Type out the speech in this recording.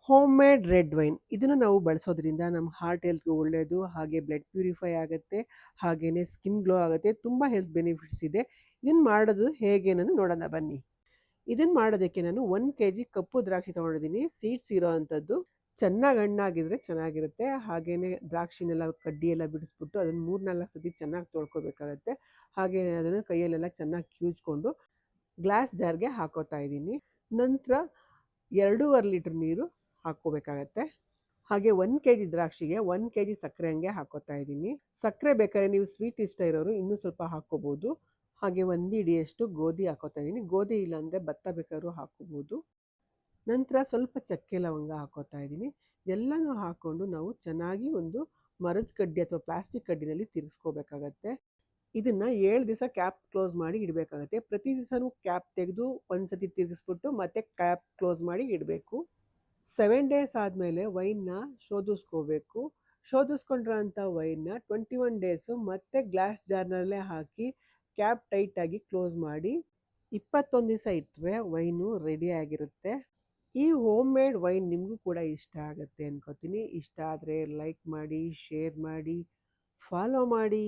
Home made red wine ಇದನ್ನು ನಾವು ಬಳಸೋದ್ರಿಂದ ನಮ್ಮ ಹಾರ್ಟ್ ಹೆಲ್ತ್ಗೆ ಒಳ್ಳೆಯದು, ಹಾಗೆ ಬ್ಲಡ್ ಪ್ಯೂರಿಫೈ ಆಗುತ್ತೆ, ಹಾಗೆಯೇ ಸ್ಕಿನ್ ಗ್ಲೋ ಆಗುತ್ತೆ. ತುಂಬ ಹೆಲ್ತ್ ಬೆನಿಫಿಟ್ಸ್ ಇದೆ. ಇದನ್ನು ಮಾಡೋದು ಹೇಗೆ ಅನ್ನೋದು ನೋಡೋಣ ಬನ್ನಿ. ಇದನ್ನು ಮಾಡೋದಕ್ಕೆ ನಾನು 1 kg ಕಪ್ಪು ದ್ರಾಕ್ಷಿ ತೊಗೊಂಡಿದ್ದೀನಿ, ಸೀಡ್ಸ್ ಇರೋ ಅಂಥದ್ದು. ಚೆನ್ನಾಗಿ ಹಣ್ಣಾಗಿದ್ರೆ ಚೆನ್ನಾಗಿರುತ್ತೆ. ಹಾಗೆಯೇ ದ್ರಾಕ್ಷಿನೆಲ್ಲ ಕಡ್ಡಿ ಎಲ್ಲ ಬಿಡಿಸ್ಬಿಟ್ಟು ಅದನ್ನು 3-4 ಸತಿ ಚೆನ್ನಾಗಿ ತೊಳ್ಕೊಬೇಕಾಗತ್ತೆ. ಹಾಗೆ ಅದನ್ನು ಕೈಯಲ್ಲೆಲ್ಲ ಚೆನ್ನಾಗಿ ಕಿವುಚ್ಕೊಂಡು ಗ್ಲಾಸ್ ಜಾರ್ಗೆ ಹಾಕೋತಾ ಇದ್ದೀನಿ. ನಂತರ 2.5 ಲೀಟ್ರ್ ನೀರು ಹಾಕ್ಕೋಬೇಕಾಗತ್ತೆ. ಹಾಗೆ 1 kg ದ್ರಾಕ್ಷಿಗೆ 1 kg ಸಕ್ಕರೆ ಹಂಗೆ ಹಾಕೋತಾ ಇದ್ದೀನಿ. ಸಕ್ಕರೆ ಬೇಕಾದ್ರೆ ನೀವು ಸ್ವೀಟ್ ಇಷ್ಟ ಇರೋರು ಇನ್ನೂ ಸ್ವಲ್ಪ ಹಾಕ್ಕೋಬೋದು. ಹಾಗೆ 1 ಇಡಿಯಷ್ಟು ಗೋಧಿ ಹಾಕೋತಾ ಇದ್ದೀನಿ. ಗೋಧಿ ಇಲ್ಲಾಂದರೆ ಭತ್ತ ಬೇಕಾದ್ರೂ ಹಾಕ್ಕೋಬೋದು. ನಂತರ ಸ್ವಲ್ಪ ಚಕ್ಕೆ ಲವಂಗ ಹಾಕೋತಾ ಇದ್ದೀನಿ. ಎಲ್ಲನೂ ಹಾಕ್ಕೊಂಡು ನಾವು ಚೆನ್ನಾಗಿ ಒಂದು ಮರದ ಕಡ್ಡಿ ಅಥವಾ ಪ್ಲಾಸ್ಟಿಕ್ ಕಡ್ಡಿನಲ್ಲಿ ತಿರುಗಿಸ್ಕೋಬೇಕಾಗತ್ತೆ. ಇದನ್ನು 7 ದಿವಸ ಕ್ಯಾಪ್ ಕ್ಲೋಸ್ ಮಾಡಿ ಇಡಬೇಕಾಗತ್ತೆ. ಪ್ರತಿ ದಿವಸನೂ ಕ್ಯಾಪ್ ತೆಗೆದು ಒಂದು ಸತಿ ತಿರುಗಿಸ್ಬಿಟ್ಟು ಮತ್ತೆ ಕ್ಯಾಪ್ ಕ್ಲೋಸ್ ಮಾಡಿ ಇಡಬೇಕು. 7 ಡೇಸ್ ಆದಮೇಲೆ ವೈನ್ನ ಶೋಧಿಸ್ಕೋಬೇಕು. ಶೋಧಿಸ್ಕೊಂಡಿರೋಂಥ ವೈನ್ನ 21 ಡೇಸು ಮತ್ತೆ ಗ್ಲಾಸ್ ಜಾರ್ನಲ್ಲೇ ಹಾಕಿ ಕ್ಯಾಪ್ ಟೈಟಾಗಿ ಕ್ಲೋಸ್ ಮಾಡಿ 21 ದಿವಸ ಇಟ್ಟರೆ ವೈನು ರೆಡಿಯಾಗಿರುತ್ತೆ. ಈ ಹೋಮ್ ಮೇಡ್ ವೈನ್ ನಿಮಗೂ ಕೂಡ ಇಷ್ಟ ಆಗುತ್ತೆ ಅನ್ಕೋತೀನಿ. ಇಷ್ಟ ಆದರೆ ಲೈಕ್ ಮಾಡಿ, ಶೇರ್ ಮಾಡಿ, ಫಾಲೋ ಮಾಡಿ.